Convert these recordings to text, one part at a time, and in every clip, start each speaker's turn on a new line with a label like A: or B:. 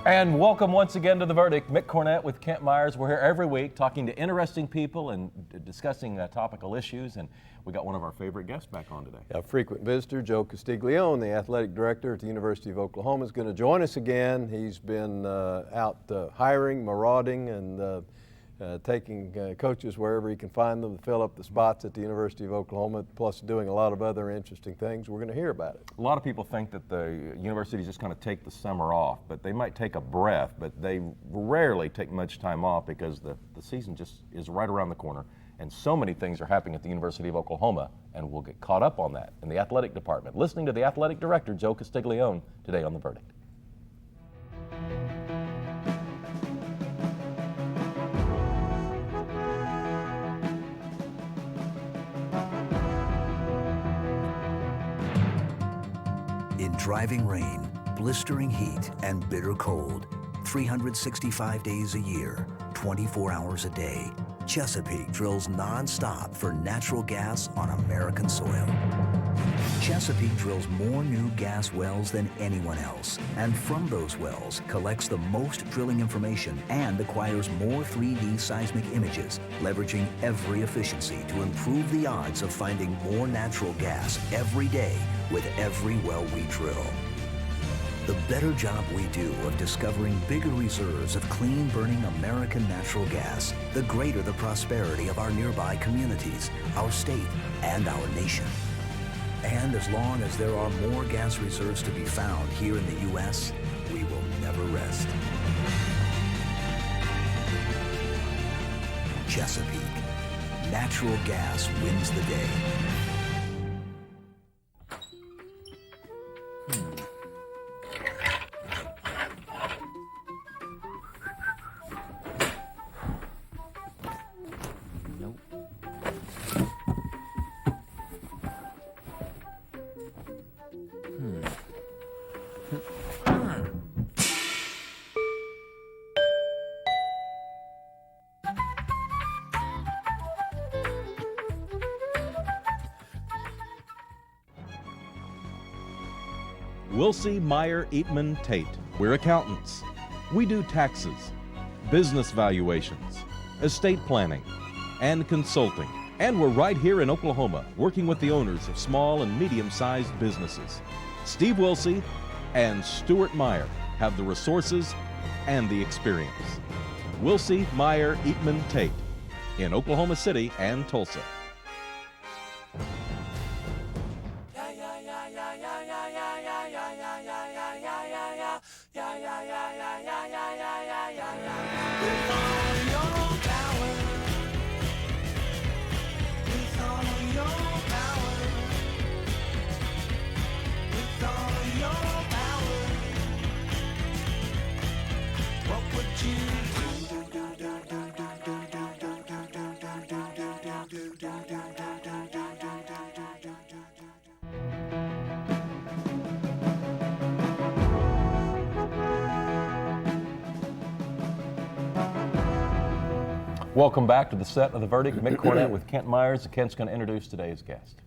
A: And welcome once again to The Verdict. Mick Cornett with Kent Myers. We're here every week talking to interesting people and discussing topical issues. And we got one of our favorite guests back on today.
B: A frequent visitor, Joe Castiglione, the athletic director at the University of Oklahoma, is going to join us again. He's been out hiring, marauding, and taking coaches wherever he can find them to fill up the spots at the University of Oklahoma, plus doing a lot of other interesting things. We're going to hear about it.
A: A lot of people think that the universities just kind of take the summer off, but they might take a breath, but they rarely take much time off because the season just is right around the corner, and so many things are happening at the University of Oklahoma, and we'll get caught up on that in the athletic department. Listening to the athletic director, Joe Castiglione, today on The Verdict.
C: In driving rain, blistering heat, and bitter cold, 365 days a year, 24 hours a day, Chesapeake drills non-stop for natural gas on American soil. Chesapeake drills more new gas wells than anyone else, and from those wells collects the most drilling information and acquires more 3D seismic images, leveraging every efficiency to improve the odds of finding more natural gas every day with every well we drill. The better job we do of discovering bigger reserves of clean-burning American natural gas, the greater the prosperity of our nearby communities, our state, and our nation. And as long as there are more gas reserves to be found here in the U.S., we will never rest. Chesapeake. Natural gas wins the day.
D: Wilsey, Meyer, Eatman, Tate. We're accountants. We do taxes, business valuations, estate planning, and consulting. And we're right here in Oklahoma, working with the owners of small and medium-sized businesses. Steve Wilsey and Stuart Meyer have the resources and the experience. Wilsey, Meyer, Eatman, Tate in Oklahoma City and Tulsa.
A: Welcome back to the set of The Verdict. Mick Cornett with Kent Myers. Kent's going to introduce today's guest.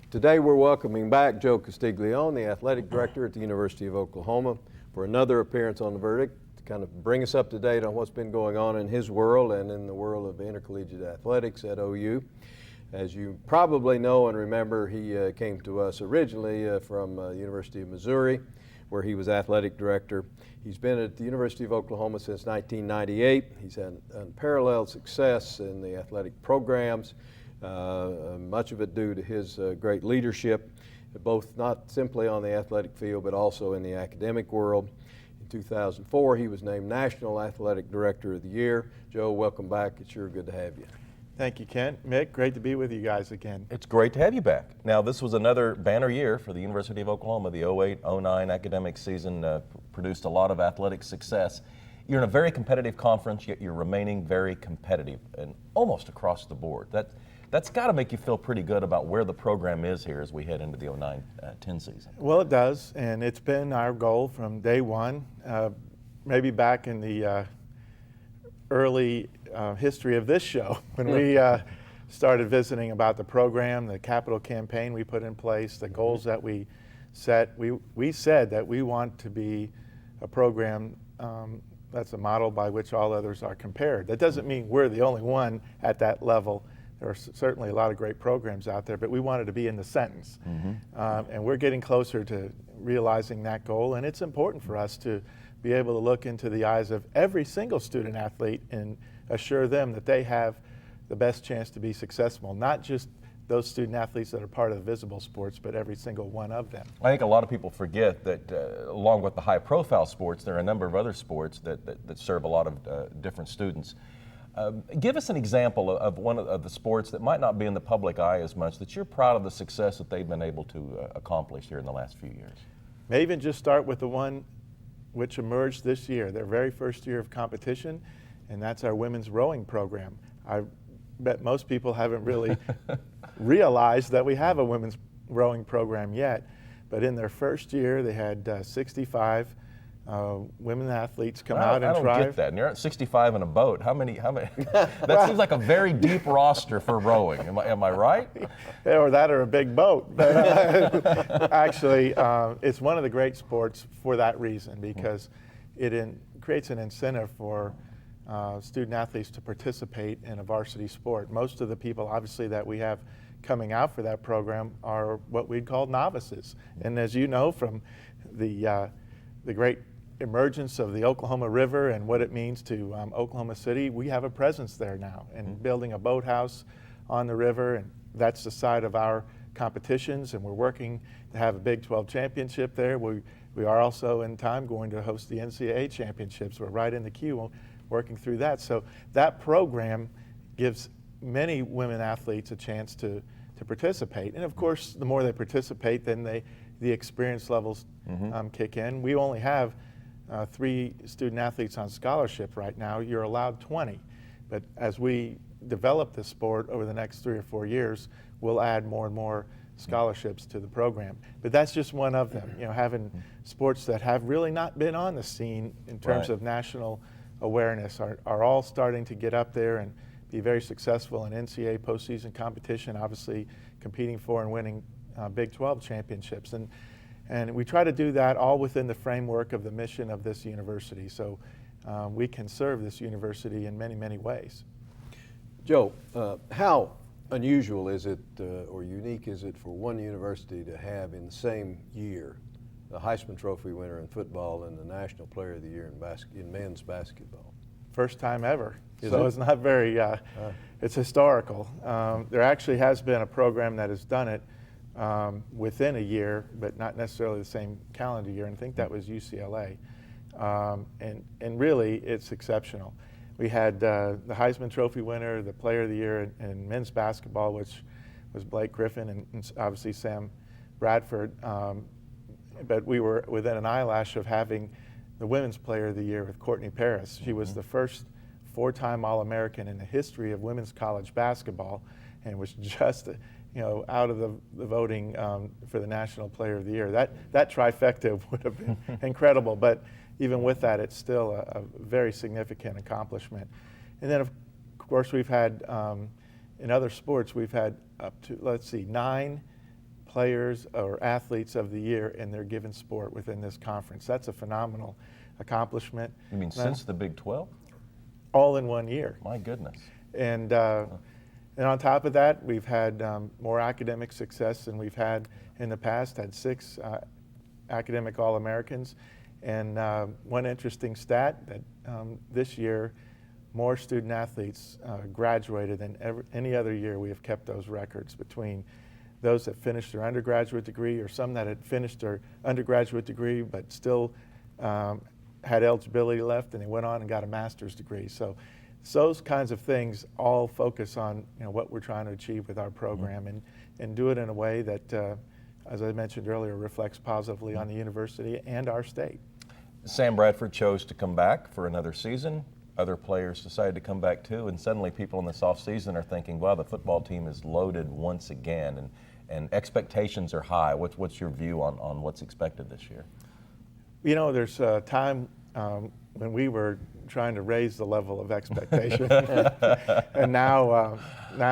B: Today we're welcoming back Joe Castiglione, the athletic director at the University of Oklahoma, for another appearance on The Verdict to kind of bring us up to date on what's been going on in his world and in the world of intercollegiate athletics at OU. As you probably know and remember, he came to us originally from the University of Missouri, where he was athletic director. He's been at the University of Oklahoma since 1998. He's had unparalleled success in the athletic programs, much of it due to his great leadership, both not simply on the athletic field, but also in the academic world. In 2004, he was named National Athletic Director of the Year. Joe, welcome back. It's sure good to have you.
E: Thank you, Kent. Mick, great to be with you guys again.
A: It's great to have you back. Now, this was another banner year for the University of Oklahoma. The 08-09 academic season produced a lot of athletic success. You're in a very competitive conference, yet you're remaining very competitive and almost across the board. That's got to make you feel pretty good about where the program is here as we head into the 09-10 season.
E: Well, it does, and it's been our goal from day one, maybe back in the early history of this show when we started visiting about the program, the capital campaign we put in place, the goals that we set. We said that we want to be a program that's a model by which all others are compared. That doesn't mean we're the only one at that level. There are certainly a lot of great programs out there, but we wanted to be in the sentence. And we're getting closer to realizing that goal, and it's important for us to be able to look into the eyes of every single student athlete and assure them that they have the best chance to be successful, not just those student athletes that are part of the visible sports, but every single one of them.
A: I think a lot of people forget that along with the high-profile sports, there are a number of other sports that serve a lot of different students. Give us an example of one of the sports that might not be in the public eye as much, that you're proud of the success that they've been able to accomplish here in the last few years.
E: May even just start with the one which emerged this year, their very first year of competition, and that's our women's rowing program. I bet most people haven't really realized that we have a women's rowing program yet, but in their first year they had 65 women athletes come out and try.
A: I don't get that. And you're at 65 in a boat. How many? That seems like a very deep roster for rowing. Am I right?
E: Or that or a big boat. But actually, it's one of the great sports for that reason, because it creates an incentive for student athletes to participate in a varsity sport. Most of the people, obviously, that we have coming out for that program are what we'd call novices. And as you know from the great emergence of the Oklahoma River and what it means to Oklahoma City, we have a presence there now, and building a boathouse on the river, and that's the side of our competitions, and we're working to have a Big 12 championship there. We are also in time going to host the NCAA championships. We're right in the queue working through that. So that program gives many women athletes a chance to participate. And of course, the more they participate, then the experience levels kick in. We only have 3 student athletes on scholarship right now. You're allowed 20. But as we develop the sport over the next 3 or 4 years, we'll add more and more scholarships to the program. But that's just one of them. You know, having sports that have really not been on the scene in terms of national awareness are all starting to get up there and be very successful in NCAA postseason competition, obviously competing for and winning Big 12 championships. And we try to do that all within the framework of the mission of this university. So we can serve this university in many, many ways.
B: Joe, how unusual is it or unique is it for one university to have in the same year the Heisman Trophy winner in football and the National Player of the Year in men's basketball?
E: First time ever.
B: Is
E: So
B: it?
E: it's not very, it's historical. There actually has been a program that has done it within a year, but not necessarily the same calendar year, and I think that was UCLA. And really, it's exceptional. We had the Heisman Trophy winner, the Player of the Year in men's basketball, which was Blake Griffin and obviously Sam Bradford. But we were within an eyelash of having the Women's Player of the Year with Courtney Paris. She was the first 4-time All-American in the history of women's college basketball, and was just out of the voting for the National Player of the Year. That trifecta would have been incredible, but even with that, it's still a very significant accomplishment. And then, of course, we've had, in other sports, we've had up to, 9 players or athletes of the year in their given sport within this conference. That's a phenomenal accomplishment.
A: You mean since the Big 12?
E: All in one year.
A: My goodness.
E: And on top of that, we've had more academic success than we've had in the past, had 6 academic All-Americans. And one interesting stat that this year, more student athletes graduated than any other year. We have kept those records between those that finished their undergraduate degree or some that had finished their undergraduate degree but still had eligibility left, and they went on and got a master's degree. So those kinds of things all focus on what we're trying to achieve with our program, and do it in a way that, as I mentioned earlier, reflects positively on the university and our state.
A: Sam Bradford chose to come back for another season. Other players decided to come back too, and suddenly people in this off-season are thinking, wow, the football team is loaded once again, and expectations are high. What's your view on what's expected this year?
E: There's a time when we were trying to raise the level of expectation, and now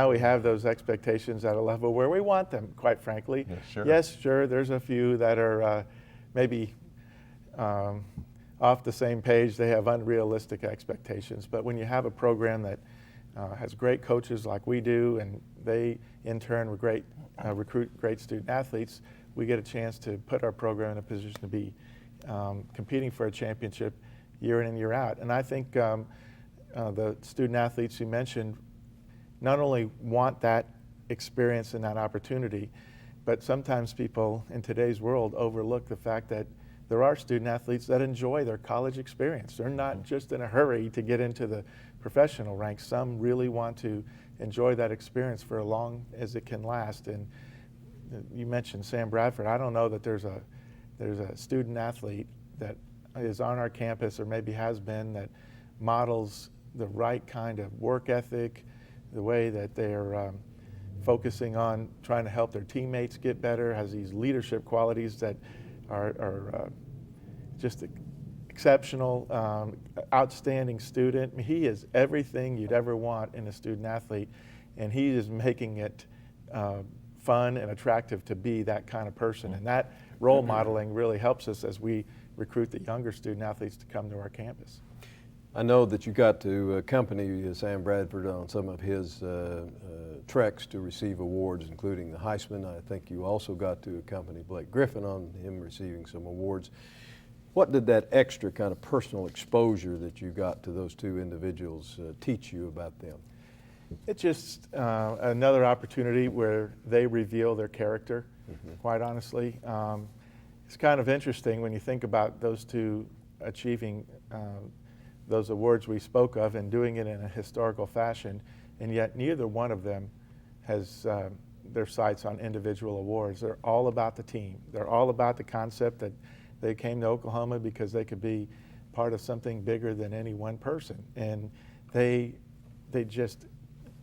E: we have those expectations at a level where we want them, quite frankly.
A: Yeah, sure.
E: Yes, sure, there's a few that are maybe off the same page. They have unrealistic expectations. But when you have a program that has great coaches like we do, and they in turn recruit great student athletes, we get a chance to put our program in a position to be competing for a championship year in and year out. And I think the student athletes you mentioned not only want that experience and that opportunity, but sometimes people in today's world overlook the fact that there are student athletes that enjoy their college experience. They're not just in a hurry to get into the professional ranks. Some really want to enjoy that experience for as long as it can last. And you mentioned Sam Bradford. I don't know that there's a student athlete that is on our campus, or maybe has been, that models the right kind of work ethic, the way that they're focusing on trying to help their teammates get better, has these leadership qualities that are just exceptional, outstanding student. He is everything you'd ever want in a student athlete, and he is making it fun and attractive to be that kind of person. And that role modeling really helps us as we recruit the younger student athletes to come to our campus.
B: I know that you got to accompany Sam Bradford on some of his treks to receive awards, including the Heisman. I think you also got to accompany Blake Griffin on him receiving some awards. What did that extra kind of personal exposure that you got to those two individuals teach you about them?
E: It's just another opportunity where they reveal their character, quite honestly. It's kind of interesting when you think about those two achieving those awards we spoke of and doing it in a historical fashion, and yet neither one of them has their sights on individual awards. They're all about the team. They're all about the concept that they came to Oklahoma because they could be part of something bigger than any one person. And they just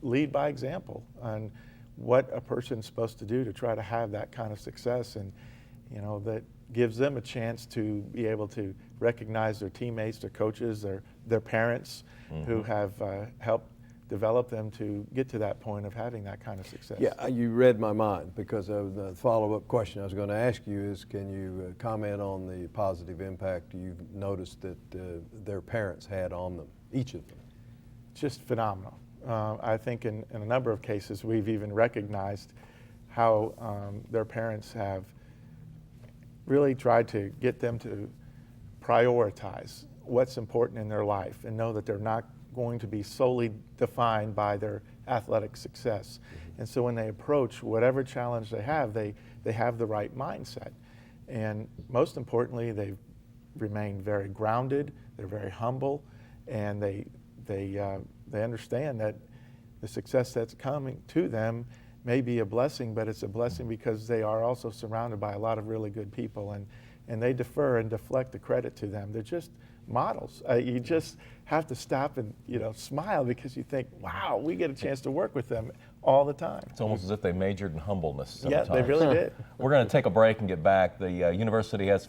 E: lead by example on what a person's supposed to do to try to have that kind of success. And you know, that gives them a chance to be able to recognize their teammates, their coaches, their parents who have helped develop them to get to that point of having that kind of success.
B: Yeah, you read my mind, because of the follow-up question I was going to ask you is, can you comment on the positive impact you've noticed that their parents had on them, each of them?
E: Just phenomenal. I think in a number of cases we've even recognized how their parents have really tried to get them to prioritize what's important in their life and know that they're not going to be solely defined by their athletic success. And so when they approach whatever challenge they have the right mindset. And most importantly, they've remained very grounded, they're very humble, and they understand that the success that's coming to them may be a blessing, but it's a blessing because they are also surrounded by a lot of really good people, and they defer and deflect the credit to them. They're just models. You just have to stop and smile, because you think, wow, we get a chance to work with them all the time.
A: It's almost as if they majored in humbleness sometimes.
E: Yeah, they really did.
A: We're going to take a break and get back. The university has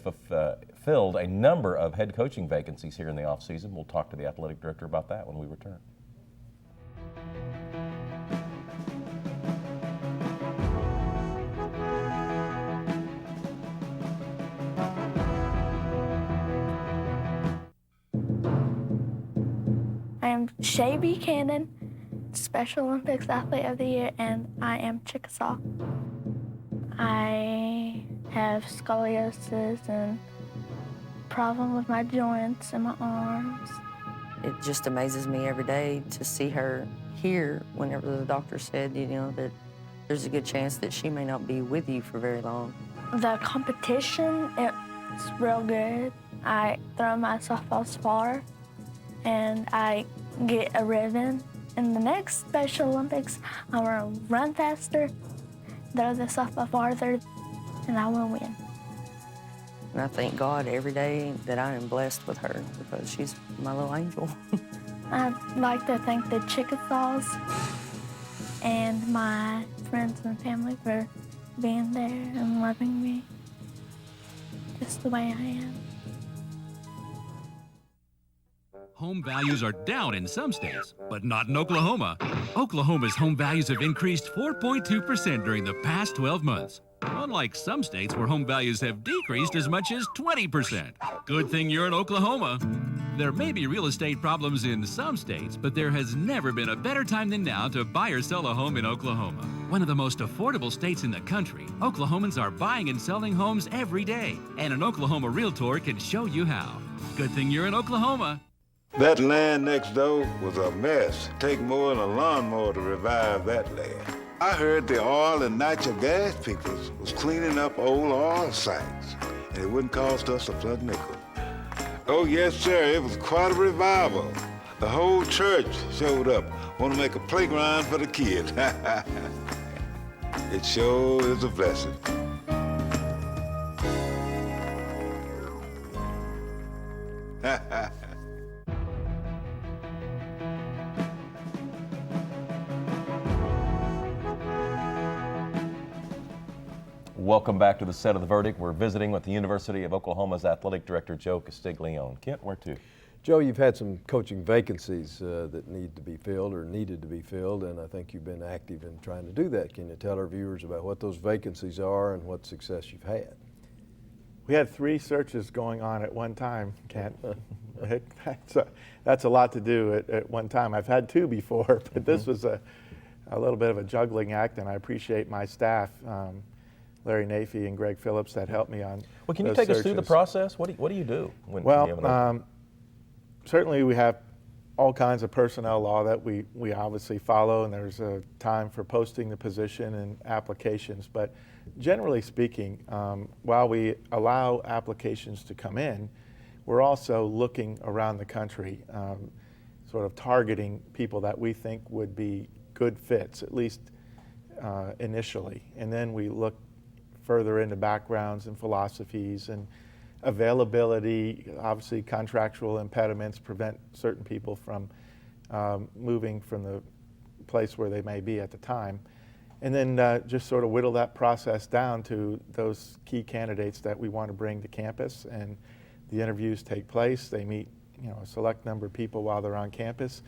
A: filled a number of head coaching vacancies here in the offseason. We'll talk to the athletic director about that when we return.
F: Shay Buchanan, Special Olympics Athlete of the Year, and I am Chickasaw. I have scoliosis and problem with my joints and my arms.
G: It just amazes me every day to see her here whenever the doctor said, that there's a good chance that she may not be with you for very long.
F: The competition, it's real good. I throw my softballs far, and I get a ribbon. In the next Special Olympics, I will run faster, throw the softball farther, and I will win.
G: And I thank God every day that I am blessed with her, because she's my little angel.
F: I'd like to thank the Chickasaws and my friends and family for being there and loving me just the way I am.
H: Home values are down in some states, but not in Oklahoma. Oklahoma's home values have increased 4.2% during the past 12 months. Well, unlike some states where home values have decreased as much as 20%. Good thing you're in Oklahoma. There may be real estate problems in some states, but there has never been a better time than now to buy or sell a home in Oklahoma. One of the most affordable states in the country, Oklahomans are buying and selling homes every day, and an Oklahoma Realtor can show you how. Good thing you're in Oklahoma.
I: That land next door was a mess. Take more than a lawnmower to revive that land. I heard the oil and natural gas people was cleaning up old oil sites, and it wouldn't cost us a plug nickel. Oh, yes, sir, it was quite a revival. The whole church showed up, want to make a playground for the kids. It sure is a blessing.
A: Welcome back to the set of the verdict. We're visiting with the University of Oklahoma's athletic director, Joe Castiglione. Kent, where to?
B: Joe, you've had some coaching vacancies that need to be filled or needed to be filled, and I think you've been active in trying to do that. Can you tell our viewers about what those vacancies are and what success you've had?
E: We had 3 searches going on at one time, Kent. That's a lot to do at one time. I've had 2 before, but this was a little bit of a juggling act, and I appreciate my staff, Larry Nafee and Greg Phillips, that helped me on.
A: Well, can you
E: those
A: take us through the
E: searches.
A: process? What do you do? When you have an
E: Certainly we have all kinds of personnel law that we obviously follow, and there's a time for posting the position and applications. But generally speaking, while we allow applications to come in, we're also looking around the country, sort of targeting people that we think would be good fits, at least initially. And then we look further into backgrounds and philosophies and availability. Obviously, contractual impediments prevent certain people from moving from the place where they may be at the time. And then just sort of whittle that process down to those key candidates that we want to bring to campus. And the interviews take place. They meet a select number of people while they're on campus.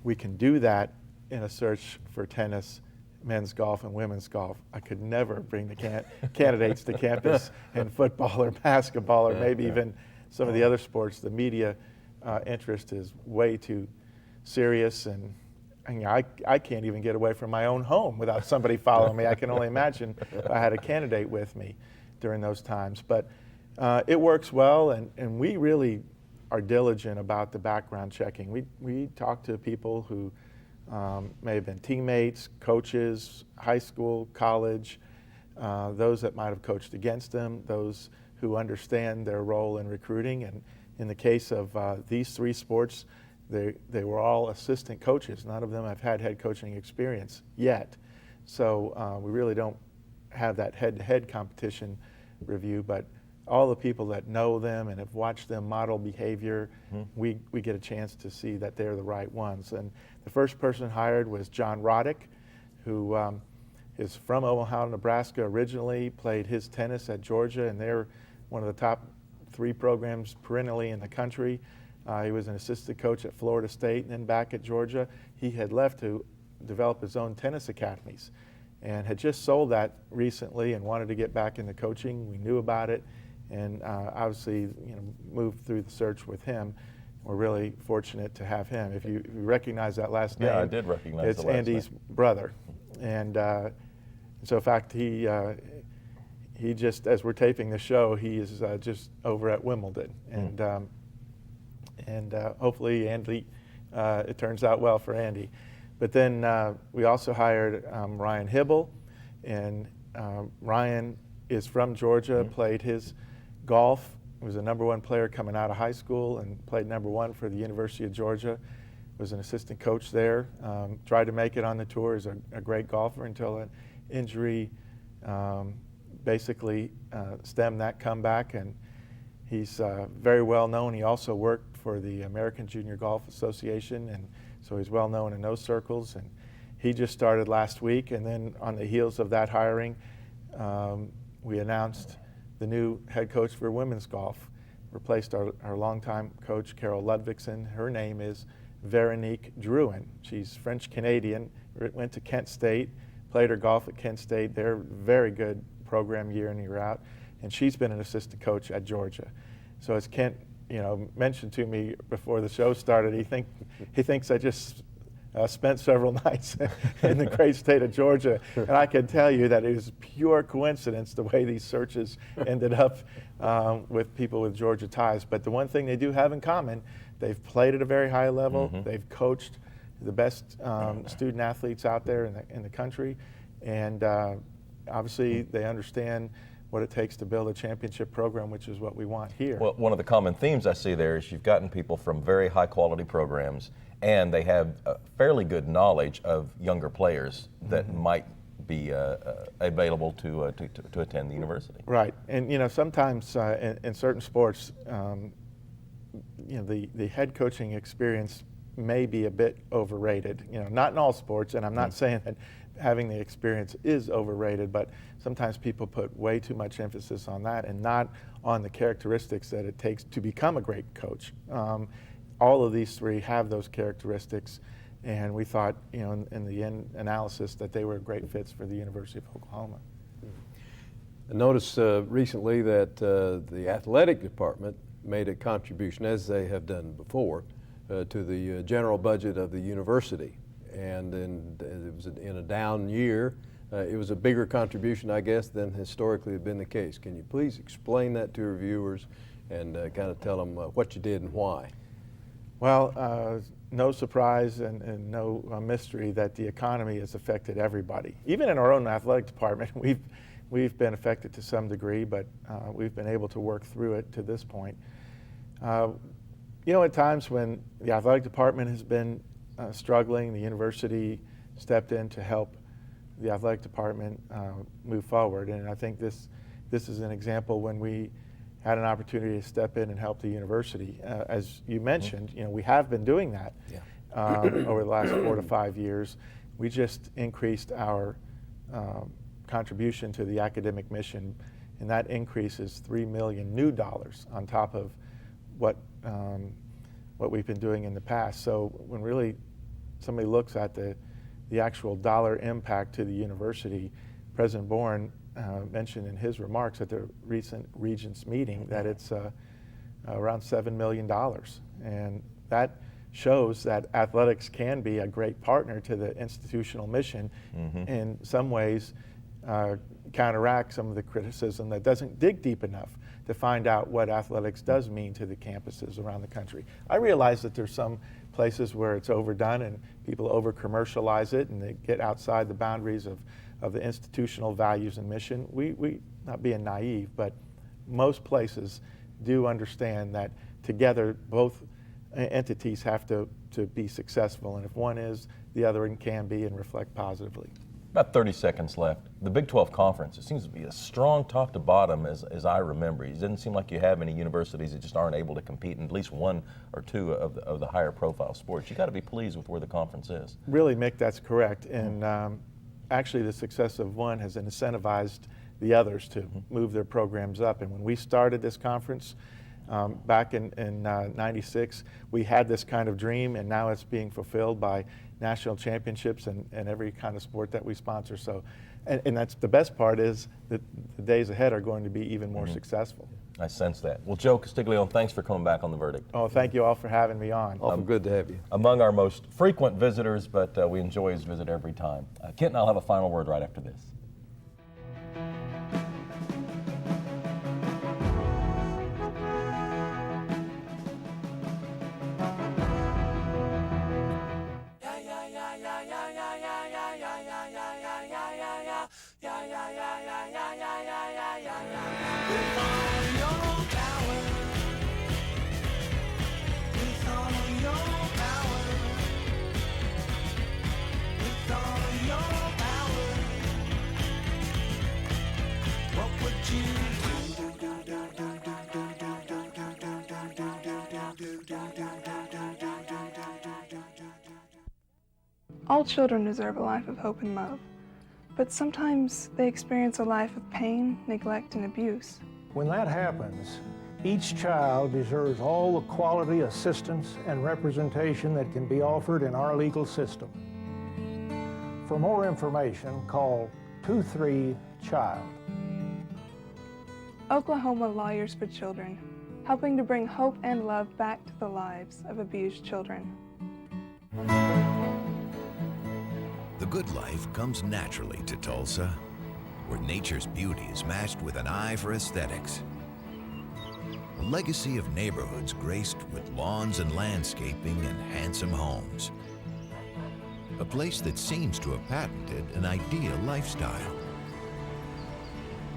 E: We can do that in a search for tennis, men's golf, and women's golf. I could never bring the candidates to campus in football or basketball or maybe even some of the other sports. The media interest is way too serious, and I can't even get away from my own home without somebody following me. I can only imagine if I had a candidate with me during those times. But it works well, and we really are diligent about the background checking. We talk to people who may have been teammates, coaches, high school, college, those that might have coached against them, those who understand their role in recruiting. And in the case of these 3 sports, they were all assistant coaches. None of them have had head coaching experience yet. So we really don't have that head-to-head competition review, but all the people that know them and have watched them model behavior, we get a chance to see that they're the right ones. And the first person hired was John Roddick, who is from Omaha, Nebraska originally, played his tennis at Georgia, and they're one of the top 3 programs perennially in the country. He was an assistant coach at Florida State and then back at Georgia. He had left to develop his own tennis academies and had just sold that recently and wanted to get back into coaching. We knew about it, and obviously moved through the search with him. We're really fortunate to have him. If you recognize that last name,
A: Yeah, I did recognize
E: it's
A: the last
E: Andy's
A: name.
E: brother. And so in fact, he just, as we're taping the show, he is just over at Wimbledon. And hopefully Andy, it turns out well for Andy. But then we also hired Ryan Hibble, and Ryan is from Georgia, played his golf, was a #1 player coming out of high school and played #1 for the University of Georgia, was an assistant coach there, tried to make it on the tour as a great golfer until an injury basically stemmed that comeback, and he's very well known. He also worked for the American Junior Golf Association, and so he's well known in those circles, and he just started last week. And then on the heels of that hiring, we announced the new head coach for women's golf, replaced our longtime coach, Carol Ludvigsen. Her name is Veronique Drouin. She's French-Canadian, went to Kent State, played her golf at Kent State. They're a very good program year in, year out, and she's been an assistant coach at Georgia. So as Kent, mentioned to me before the show started, he thinks I just spent several nights in the great state of Georgia, and I can tell you that it is pure coincidence the way these searches ended up with people with Georgia ties. But the one thing they do have in common, they've played at a very high level, they've coached the best student athletes out there in the country, and obviously they understand what it takes to build a championship program, which is what we want here.
A: Well, one of the common themes I see there is you've gotten people from very high quality programs, and they have a fairly good knowledge of younger players that might be available to attend the university.
E: Right, and sometimes in certain sports, the head coaching experience may be a bit overrated. Not in all sports, and I'm not saying that having the experience is overrated, but sometimes people put way too much emphasis on that and not on the characteristics that it takes to become a great coach. All of these three have those characteristics, and we thought, in the end analysis, that they were great fits for the University of Oklahoma.
B: I noticed recently that the athletic department made a contribution, as they have done before, to the general budget of the university. And then it was in a down year. It was a bigger contribution, I guess, than historically had been the case. Can you please explain that to our viewers and kind of tell them what you did and why?
E: Well, no surprise and no mystery that the economy has affected everybody. Even in our own athletic department, we've been affected to some degree, but we've been able to work through it to this point. At times when the athletic department has been struggling, the university stepped in to help the athletic department move forward, and I think this is an example when we had an opportunity to step in and help the university. As you mentioned, we have been doing that over the last 4 to 5 years. We just increased our contribution to the academic mission, and that increase is $3 million new dollars on top of what we've been doing in the past. So when really somebody looks at the actual dollar impact to the university, President Bourne mentioned in his remarks at the recent Regents meeting that it's around $7 million. And that shows that athletics can be a great partner to the institutional mission, in some ways counteract some of the criticism that doesn't dig deep enough to find out what athletics does mean to the campuses around the country. I realize that there's some places where it's overdone and people over-commercialize it and they get outside the boundaries of the institutional values and mission. We not being naive, but most places do understand that together both entities have to be successful, and if one is, the other one can be and reflect positively.
A: About 30 seconds left. The Big 12 Conference, it seems to be a strong top to bottom as I remember. It doesn't seem like you have any universities that just aren't able to compete in at least one or two of the higher profile sports. You got to be pleased with where the conference is.
E: Really, Mick, that's correct. And actually the success of one has incentivized the others to move their programs up. And when we started this conference back in '96, we had this kind of dream, and now it's being fulfilled by national championships and every kind of sport that we sponsor. So, and that's the best part is that the days ahead are going to be even more successful.
A: I sense that. Well, Joe Castiglione, thanks for coming back on The Verdict.
E: Oh, thank you all for having me on.
B: Awful good to have you.
A: Among our most frequent visitors, but we enjoy his visit every time. Kent and I'll have a final word right after this.
J: All children deserve a life of hope and love, but sometimes they experience a life of pain, neglect, and abuse.
K: When that happens, each child deserves all the quality assistance and representation that can be offered in our legal system. For more information, call 23-CHILD.
J: Oklahoma Lawyers for Children, helping to bring hope and love back to the lives of abused children.
L: The good life comes naturally to Tulsa, where nature's beauty is matched with an eye for aesthetics. A legacy of neighborhoods graced with lawns and landscaping and handsome homes. A place that seems to have patented an ideal lifestyle.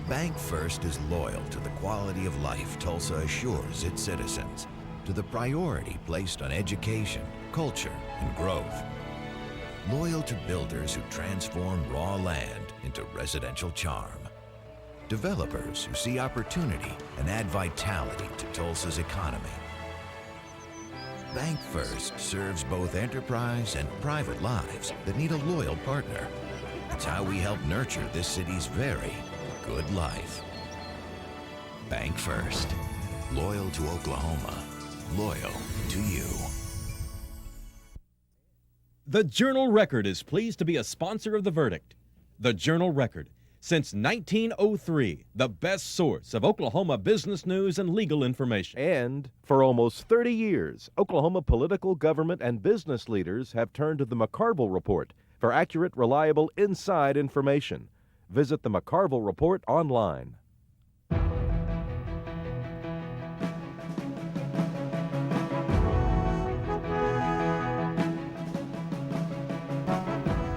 L: Bank First is loyal to the quality of life Tulsa assures its citizens, to the priority placed on education, culture, and growth. Loyal to builders who transform raw land into residential charm. Developers who see opportunity and add vitality to Tulsa's economy. Bank First serves both enterprise and private lives that need a loyal partner. It's how we help nurture this city's very good life. Bank First. Loyal to Oklahoma. Loyal to you.
D: The Journal-Record is pleased to be a sponsor of The Verdict. The Journal-Record, since 1903, the best source of Oklahoma business news and legal information.
A: And for almost 30 years, Oklahoma political, government, and business leaders have turned to the McCarville Report for accurate, reliable, inside information. Visit the McCarville Report online.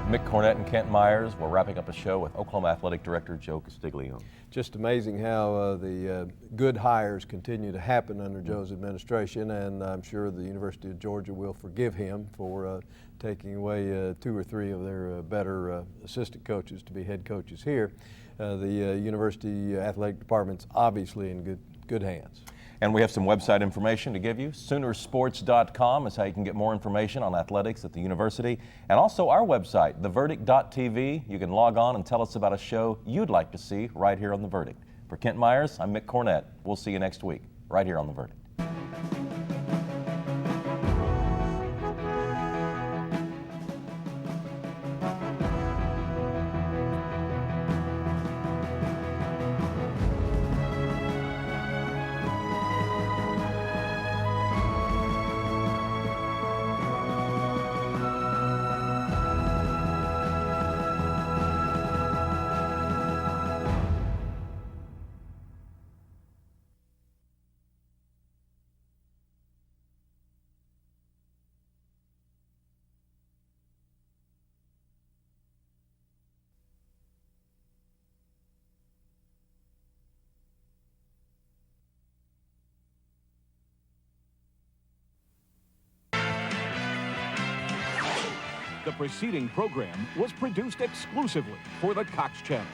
A: Mick Cornett and Kent Myers. We're wrapping up a show with Oklahoma Athletic Director Joe Castiglione.
B: Just amazing how the good hires continue to happen under Joe's administration, and I'm sure the University of Georgia will forgive him for taking away 2 or 3 of their better assistant coaches to be head coaches here. The University Athletic Department's obviously in good hands.
A: And we have some website information to give you. Soonersports.com is how you can get more information on athletics at the university. And also our website, theverdict.tv. You can log on and tell us about a show you'd like to see right here on The Verdict. For Kent Myers, I'm Mick Cornett. We'll see you next week, right here on The Verdict.
M: The preceding program was produced exclusively for the Cox Channel.